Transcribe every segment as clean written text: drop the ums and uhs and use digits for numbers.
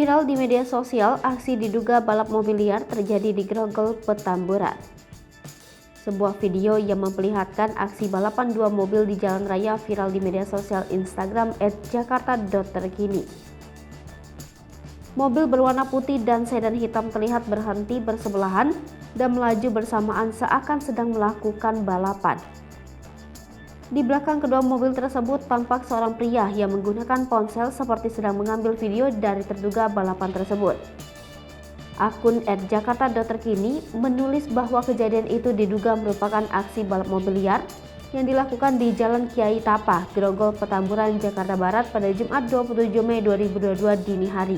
Viral di media sosial, aksi diduga balap mobil liar terjadi di Grogol, Petamburan. Sebuah video yang memperlihatkan aksi balapan dua mobil di jalan raya viral di media sosial Instagram @jakarta.terkini. Mobil berwarna putih dan sedan hitam terlihat berhenti bersebelahan dan melaju bersamaan seakan sedang melakukan balapan. Di belakang kedua mobil tersebut tampak seorang pria yang menggunakan ponsel seperti sedang mengambil video dari terduga balapan tersebut. Akun @jakarta.terkini menulis bahwa kejadian itu diduga merupakan aksi balap mobil liar yang dilakukan di Jalan Kiai Tapa, Grogol, Petamburan, Jakarta Barat pada Jumat 27 Mei 2022 dini hari.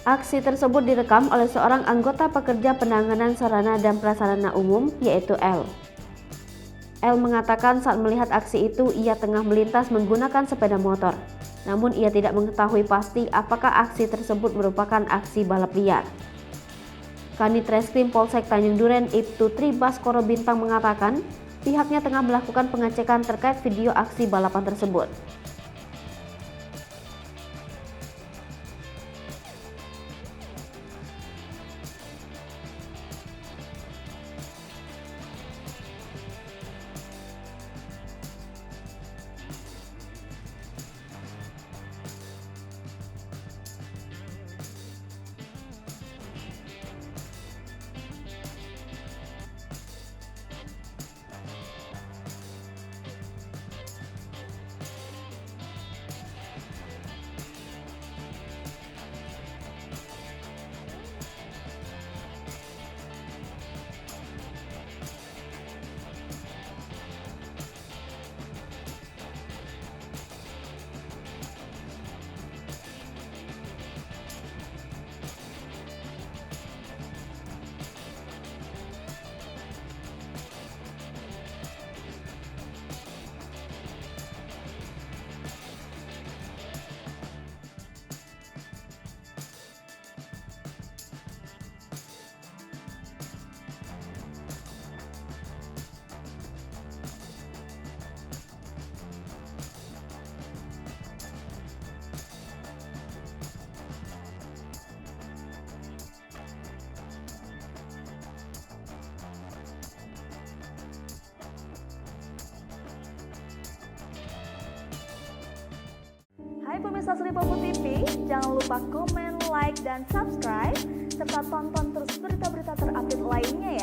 Aksi tersebut direkam oleh seorang anggota pekerja penanganan sarana dan prasarana umum yaitu L. L mengatakan saat melihat aksi itu ia tengah melintas menggunakan sepeda motor. Namun ia tidak mengetahui pasti apakah aksi tersebut merupakan aksi balap liar. Kanit Reskrim Polsek Tanjung Duren Ibtu Tri Baskoro Bintang mengatakan pihaknya tengah melakukan pengecekan terkait video aksi balapan tersebut. Hai pemirsa Sri Popo TV, jangan lupa komen, like, dan subscribe, serta tonton terus berita-berita terupdate lainnya ya.